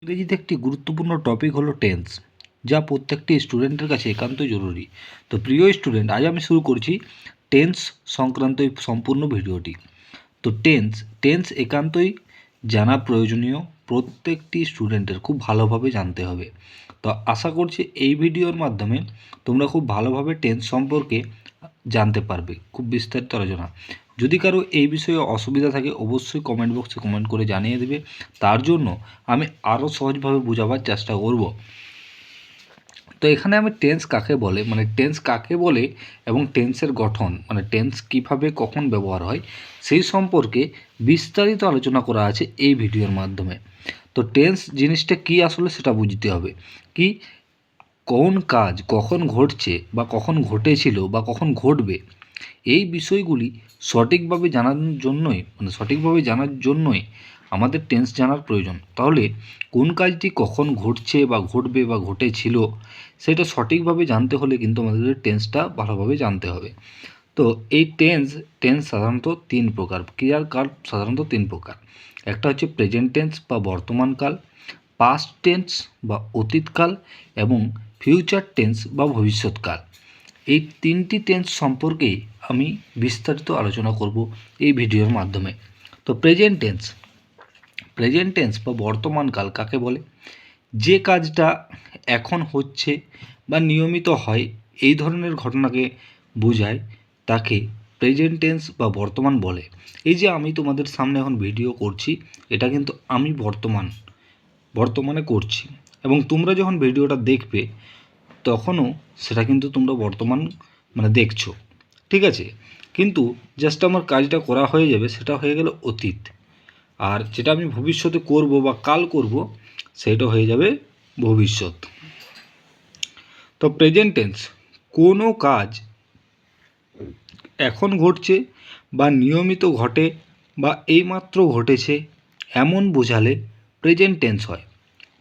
ইংরেজিতে একটি গুরুত্বপূর্ণ টপিক হলো টেন্স, যা প্রত্যেকটি স্টুডেন্টের কাছে একান্তই জরুরি। তো প্রিয় স্টুডেন্ট, আজ আমি শুরু করছি টেন্স সংক্রান্ত এই সম্পূর্ণ ভিডিওটি। তো টেন্স টেন্স একান্তই জানা প্রয়োজনীয়, প্রত্যেকটি স্টুডেন্টের খুব ভালোভাবে জানতে হবে। তো আশা করছি এই ভিডিওর মাধ্যমে তোমরা খুব ভালোভাবে টেন্স সম্পর্কে জানতে পারবে, খুব বিস্তারিত আলোচনা। যদি কারো এই বিষয়ে অসুবিধা থাকে অবশ্যই কমেন্ট বক্সে কমেন্ট করে জানিয়ে দেবে। তার জন্য আমি আরও সহজভাবে বোঝাবার চেষ্টা করব। তো এখানে আমি টেন্স কাকে বলে, টেন্স কাকে বলে এবং টেন্সের গঠন, টেন্স কিভাবে কখন ব্যবহার হয় সেই সম্পর্কে বিস্তারিত আলোচনা করা আছে এই ভিডিওর মাধ্যমে। তো টেন্স জিনিসটা কি আসলে সেটা বুঝতে হবে। কি কোন কাজ কখন ঘটছে বা কখন ঘটেছিল বা কখন ঘটবে, এই বিষয়গুলি সঠিকভাবে জানার জন্যই আমাদের টেন্স জানার প্রয়োজন। তাহলে কোন কাজটি কখন ঘটছে বা ঘটবে বা ঘটেছিল সেটা সঠিকভাবে জানতে হলে কিন্তু আমাদের টেন্সটা ভালোভাবে জানতে হবে। তো এই টেন্স সাধারণত তিন প্রকার, ক্রিয়ার কাল সাধারণত তিন প্রকার। একটা হচ্ছে প্রেজেন্ট টেন্স বা বর্তমানকাল, পাস্ট টেন্স বা অতীতকাল এবং ফিউচার টেন্স বা ভবিষ্যৎকাল। এই তিনটি টেন্স সম্পর্কেই আমি বিস্তারিত আলোচনা করব এই ভিডিওর মাধ্যমে। তো প্রেজেন্ট টেন্স বা বর্তমানকাল কাকে বলে? যে কাজটা এখন হচ্ছে বা নিয়মিত হয় এই ধরনের ঘটনাকে বোঝায়, তাকে প্রেজেন্ট টেন্স বা বর্তমান বলে। এই যে আমি তোমাদের সামনে এখন ভিডিও করছি, এটা কিন্তু আমি বর্তমানে করছি, এবং তোমরা যখন ভিডিওটা দেখবে তখনও সেটা কিন্তু তোমরা বর্তমান দেখছো, ঠিক আছে। কিন্তু জাস্ট আমার কাজটা করা হয়ে যাবে, সেটা হয়ে গেল অতীত। আর যেটা আমি ভবিষ্যতে করব বা কাল করব সেটা হয়ে যাবে ভবিষ্যৎ। তো প্রেজেন্ট টেন্স কোনো কাজ এখন ঘটছে বা নিয়মিত ঘটে বা এইমাত্র ঘটেছে এমন বোঝালে প্রেজেন্ট টেন্স হয়।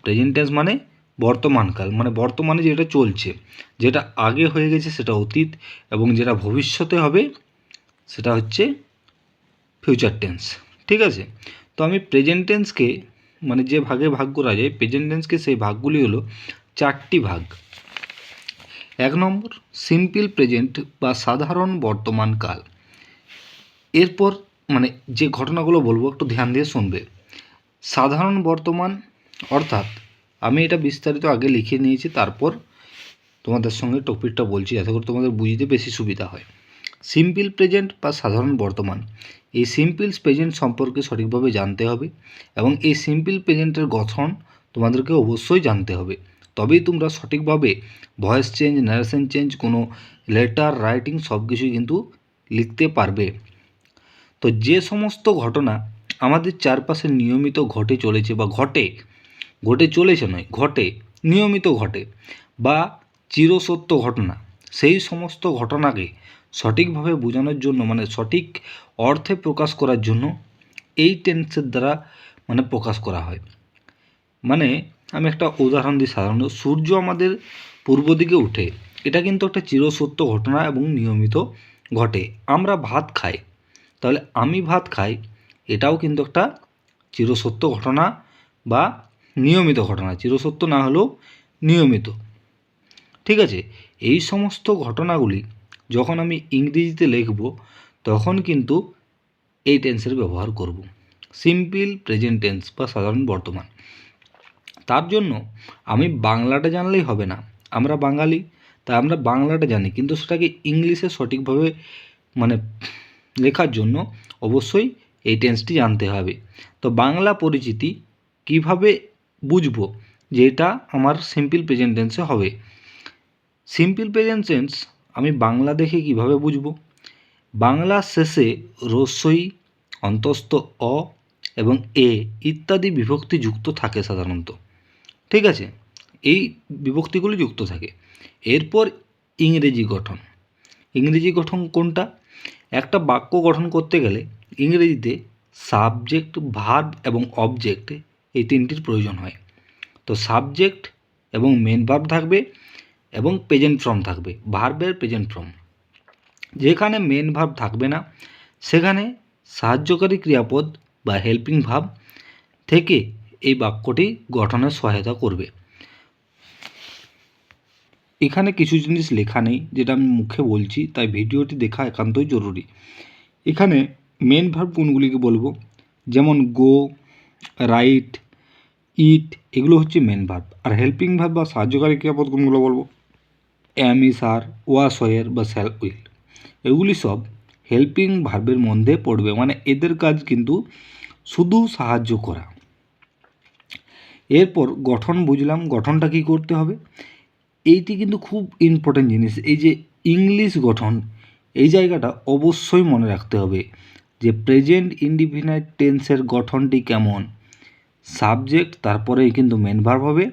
প্রেজেন্ট টেন্স মানে বর্তমানকাল, বর্তমানে যেটা চলছে, যেটা আগে হয়ে গেছে সেটা অতীত, এবং যেটা ভবিষ্যতে হবে সেটা হচ্ছে ফিউচার টেন্স, ঠিক আছে। তো আমি প্রেজেন্ট টেন্সকে যে ভাগে ভাগ করা যায় প্রেজেন্ট টেন্সকে, সেই ভাগগুলি হলো চারটি ভাগ। এক নম্বর সিম্পল প্রেজেন্ট বা সাধারণ বর্তমানকাল। এরপর যে ঘটনাগুলো বলবো একটু ধ্যান দিয়ে শুনবে। সাধারণ বর্তমান, অর্থাৎ আমি এটা বিস্তারিত আগে লিখে নিয়েছি, তারপর তোমাদের সঙ্গে টপিকটা বলছি যাতে করে তোমাদের বুঝতে বেশি সুবিধা হয়। সিম্পল প্রেজেন্ট বা সাধারণ বর্তমান, এই সিম্পল প্রেজেন্ট সম্পর্কে সঠিকভাবে জানতে হবে, এবং এই সিম্পল প্রেজেন্টের গঠন তোমাদেরকে অবশ্যই জানতে হবে। তবেই তোমরা সঠিকভাবে ভয়েস চেঞ্জ, ন্যারেশন চেঞ্জ, কোনো লেটার রাইটিং সব কিছুই কিন্তু লিখতে পারবে। তো যে সমস্ত ঘটনা আমাদের চারপাশে নিয়মিত ঘটে চলেছে বা ঘটে নিয়মিত ঘটে বা চিরসত্য ঘটনা, সেই সমস্ত ঘটনাকে সঠিকভাবে বোঝানোর জন্য, সঠিক অর্থে প্রকাশ করার জন্য এই টেন্সের দ্বারা প্রকাশ করা হয়। আমি একটা উদাহরণ দিই। সাধারণত সূর্য আমাদের পূর্ব দিকে ওঠে, এটা কিন্তু একটা চিরসত্য ঘটনা এবং নিয়মিত ঘটে। আমরা ভাত খাই, তাহলে আমি ভাত খাই, এটাও কিন্তু একটা চিরসত্য ঘটনা বা নিয়মিত ঘটনা, চিরসত্য না হলেও নিয়মিত, ঠিক আছে। এই সমস্ত ঘটনাগুলি যখন আমি ইংরেজিতে লিখব তখন কিন্তু এই টেন্সের ব্যবহার করব, সিম্পল প্রেজেন্ট টেন্স বা সাধারণ বর্তমান। তার জন্য আমি বাংলাটা জানলেই হবে না। আমরা বাঙালি, তাই আমরা বাংলাটা জানি, কিন্তু সেটাকে ইংলিশে সঠিকভাবে লেখার জন্য অবশ্যই এই টেন্সটি জানতে হবে। তো বাংলা পরিচিতি কিভাবে বুঝবো যে এটা আমার সিম্পল প্রেজেন্ট টেন্সে হবে? সিম্পল প্রেজেন্ট টেন্স আমি বাংলা দেখে কিভাবে বুঝবো? বাংলার শেষে রস্বই, অন্তস্থ অ এবং এ ইত্যাদি বিভক্তি যুক্ত থাকে সাধারণত, ঠিক আছে। এই বিভক্তিগুলি যুক্ত থাকে। এরপর ইংরেজি গঠন কোনটা? একটা বাক্য গঠন করতে গেলে ইংরেজিতে সাবজেক্ট, ভার্ব এবং অবজেক্ট, এই তিনটির প্রয়োজন হয়। তো সাবজেক্ট এবং মেন ভার্ব থাকবে এবং প্রেজেন্ট ফর্ম থাকবে, ভার্বের প্রেজেন্ট ফর্ম। যেখানে মেন ভার্ব থাকবে না সেখানে সাহায্যকারী ক্রিয়াপদ বা হেল্পিং ভার্ব থেকে এই বাক্যটি গঠনে সহায়তা করবে। এখানে কিছু জিনিস লেখা নেই, যেটা আমি মুখে বলছি, তাই ভিডিওটি দেখা একান্তই জরুরি। এখানে মেন ভার্ব কোনগুলিকে বলবো, যেমন গো, রাইট, ইট, এগুলো হচ্ছে মেন ভার্ব। আর হেল্পিং ভার্ব বা সাহায্যকারী ক্রিয়াপদ কোনগুলো বলবো, অ্যাম, ইজ, আর, ওয়াস, ওয়ার বা শ্যাল, উইল, এগুলি সব হেল্পিং ভার্বের মধ্যে পড়বে। মানে এদের কাজ কিন্তু শুধু সাহায্য করা। এরপর গঠন বুঝলাম, গঠনটা কী করতে হবে, এইটি কিন্তু খুব ইম্পর্টেন্ট জিনিস। এই যে ইংলিশ গঠন, এই জায়গাটা অবশ্যই মনে রাখতে হবে যে প্রেজেন্ট ইনডিফিনাইট টেন্সের গঠনটি কেমন। সাবজেক্ট, তারপরেই কিন্তু মেন ভার্ব হবে,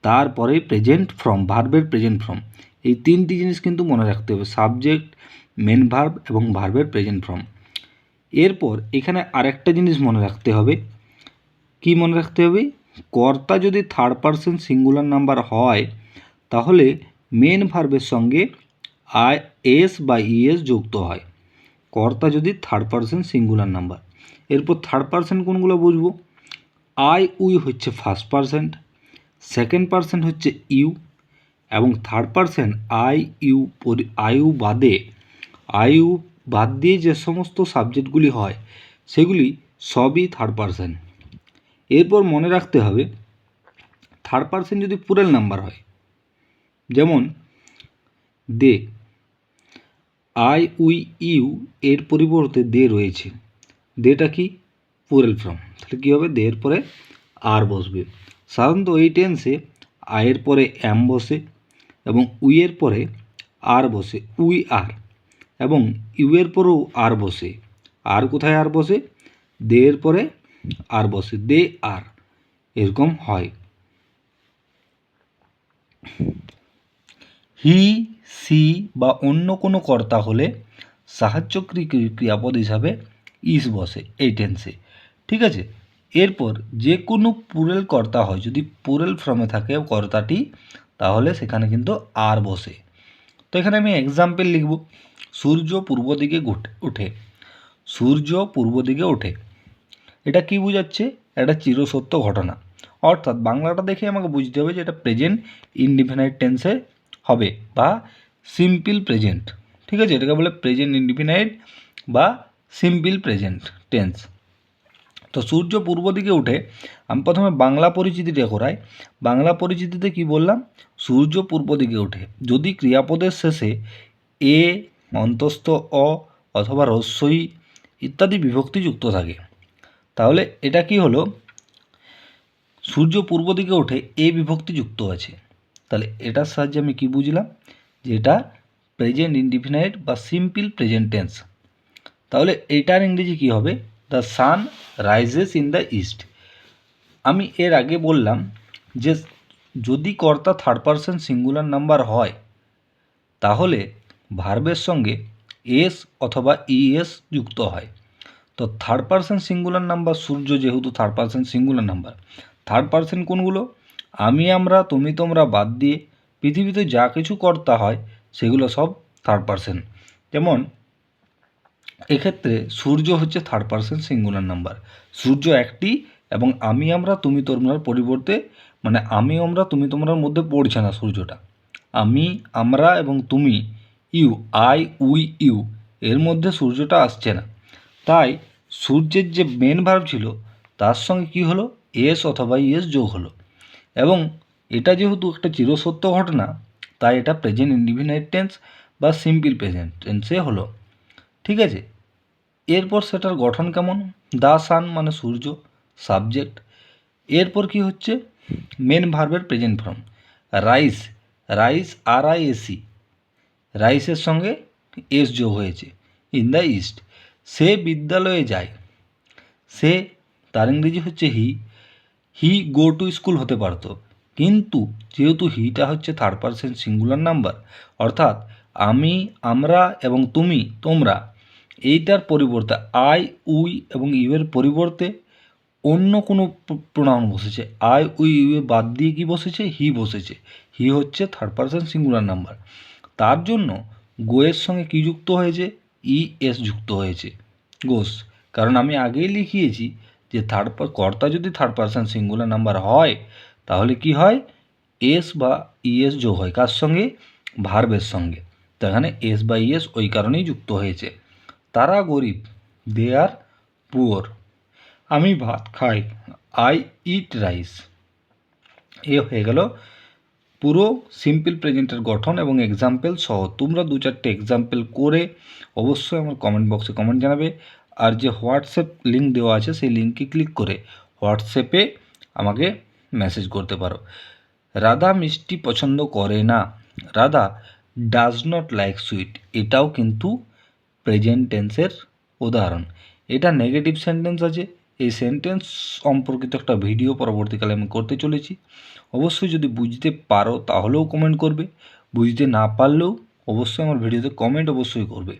তারপরে প্রেজেন্ট ফর্ম, ভার্বের প্রেজেন্ট ফর্ম। এই তিনটি জিনিস কিন্তু মনে রাখতে হবে, সাবজেক্ট, মেন ভার্ব এবং ভার্বের প্রেজেন্ট ফর্ম। এরপর এখানে আরেকটা জিনিস মনে রাখতে হবে, কি মনে রাখতে হবে, কর্তা যদি থার্ড পারসন সিঙ্গুলার নাম্বার হয় তাহলে মেন ভার্বের সঙ্গে এস বা ইএস যুক্ত হয়, কর্তা যদি থার্ড পারসন সিঙ্গুলার নাম্বার। এরপর থার্ড পারসন কোনগুলো বুঝবো, আই উই হচ্ছে ফার্স্ট পারসন, সেকেন্ড পারসন হচ্ছে ইউ, এবং থার্ড পারসন আই ইউ বাদ দিয়ে যে সমস্ত সাবজেক্টগুলি হয় সেগুলি সবই থার্ড পারসন। এরপর মনে রাখতে হবে থার্ড পারসন যদি প্লুরাল নাম্বার হয়, যেমন দে, আই উই ইউ এর পরিবর্তে দে রয়েছে, দেটা কি প্লুরাল ফর্ম, তাহলে কী হবে, দে এর পরে আর বসবে। সাধারণত এই টেন্সে আয়ের পরে অ্যাম বসে এবং উই এর পরে আর বসে, উই আর, এবং ইউ এর পরেও আর বসে। আর কোথায় আর বসে, দে এর পরে আর বসে, দে আর, এরকম হয়। হি, সি বা অন্য কোনো কর্তা হলে সাহায্যকারী ক্রিয়াপদ হিসাবে ইস বসে এই টেন্সে, ঠিক আছে। এরপর যে কোনো প্লুরাল কর্তা হয়, যদি প্লুরাল ফর্মে থাকে কর্তাটি, তাহলে সেখানে কিন্তু আর বসে। তো এখানে আমি এক্সাম্পল লিখব, সূর্য পূর্ব দিকে ওঠে, সূর্য পূর্ব দিকে ওঠে, এটা কি বোঝাচ্ছে, এটা চিরসত্য ঘটনা। অর্থাৎ বাংলাটা দেখে আমাকে বুঝতে হবে যে এটা প্রেজেন্ট ইনডিফিনাইট টেন্সে হবে বা সিম্পল প্রেজেন্ট, ঠিক আছে, এটাকে বলে প্রেজেন্ট ইনডিফিনাইট বা সিম্পল প্রেজেন্ট টেন্স। তো সূর্য পূর্ব দিকে উঠে, আমি প্রথমে বাংলা পরিচিতিটা করাই। বাংলা পরিচিতিতে কি বললাম, সূর্য পূর্ব দিকে ওঠে যদি ক্রিয়াপদের শেষে এ, অন্তস্থ অ অথবা রস্বই ইত্যাদি বিভক্তি যুক্ত থাকে, তাহলে এটা কি হলো, সূর্য পূর্ব দিকে ওঠে এ বিভক্তি যুক্ত আছে। তাহলে এটার সাহায্যে আমি কি বুঝলাম, যে এটা প্রেজেন্ট ইনডিফিনাইট বা সিম্পল প্রেজেন্ট টেন্স। তাহলে এটার ইংরেজি কি হবে, the sun rises in the east. আমি এর আগে বললাম যে যদি কর্তা থার্ড পারসন সিঙ্গুলার নাম্বার হয় তাহলে ভার্বের সঙ্গে এস অথবা ইএস যুক্ত হয়। তো থার্ড পারসন সিঙ্গুলার নাম্বার সূর্য যেহেতু third person singular number, third person কোনগুলো, আমি, আমরা, তুমি, তোমরা বাদ দিয়ে পৃথিবীতে যা কিছু কর্তা হয় সেগুলো সব থার্ড পারসন। যেমন এক্ষেত্রে সূর্য হচ্ছে থার্ড পারসন সিঙ্গুলার নাম্বার, সূর্য একটি, এবং আমি, আমরা, তুমি, তোমরার পরিবর্তে, মানে আমি, আমরা, তুমি, তোমরার মধ্যে পড়ছে না সূর্যটা, আমি, আমরা এবং তুমি, ইউ, আই উই ইউ, এর মধ্যে সূর্যটা আসছে না। তাই সূর্যের যে মেন ভার্ব ছিল তার সঙ্গে কি হলো, এস অথবা ইএস যোগ হলো, এবং এটা যেহেতু একটা চিরসত্য ঘটনা তাই এটা প্রেজেন্ট ইনডিফিনাইট টেন্স বা সিম্পল প্রেজেন্ট টেন্সে হলো, ঠিক আছে। এরপর সেটার গঠন কেমন, দ্য সান মানে সূর্য, সাবজেক্ট। এরপর কি হচ্ছে, মেন ভার্বের প্রেজেন্ট ফর্ম, রাইস, রাইস আর আই এসি, রাইসের সঙ্গে এস যোগ হয়েছে, ইন দ্য ইস্ট। সে বিদ্যালয়ে যায়, সে, তার ইংরেজি হচ্ছে হি, হি গো টু স্কুল হতে পারতো, কিন্তু যেহেতু হিটা হচ্ছে থার্ড পারসন সিঙ্গুলার নাম্বার, অর্থাৎ আমি, আমরা এবং তুমি, তোমরা, এইটার পরিবর্তে আই উই এবং ইউ এর পরিবর্তে অন্য কোনো প্রোনাউন বসেছে, আই উই ইউ এ বাদ দিয়ে কি বসেছে, হি বসেছে, হি হচ্ছে থার্ড পারসন সিঙ্গুলার নাম্বার, তার জন্য গোয়ের সঙ্গে কি যুক্ত হয়েছে, ই এস যুক্ত হয়েছে, গোস। কারণ আমি আগেই লিখিয়েছি যে কর্তা যদি থার্ড পারসন সিঙ্গুলার নাম্বার হয় তাহলে কি হয়, এস বা ইএস যোগ হয় কার সঙ্গে, ভার্বের সঙ্গে। তো এখানে এস বা ইএস ওই কারণেই যুক্ত হয়েছে। তারা গরিব, দে আর পুয়ার। আমি ভাত খাই, আই ইট রাইস। এ হয়ে গেল পুরো সিম্পল প্রেজেন্টের গঠন এবং এক্সাম্পল সহ। তোমরা 2-4টে এক্সাম্পল করে অবশ্যই আমার কমেন্ট বক্সে কমেন্ট জানাবে। আর যে হোয়াটসঅ্যাপ লিঙ্ক দেওয়া আছে সেই লিঙ্কে ক্লিক করে হোয়াটসঅ্যাপে আমাকে মেসেজ করতে পারো। রাধা মিষ্টি পছন্দ করে না, Radha does not like sweet. এটাও কিন্তু প্রেজেন্ট টেন্সের উদাহরণ। এটা নেগেটিভ সেন্টেন্স আছে। এই সেন্টেন্স সম্পর্কিত একটা ভিডিও পরবর্তীকালে আমি করতে চলেছি। অবশ্যই যদি বুঝতে পারো তাহলেও কমেন্ট করবে, বুঝতে না পারলেও অবশ্যই আমার ভিডিওতে কমেন্ট অবশ্যই করবে।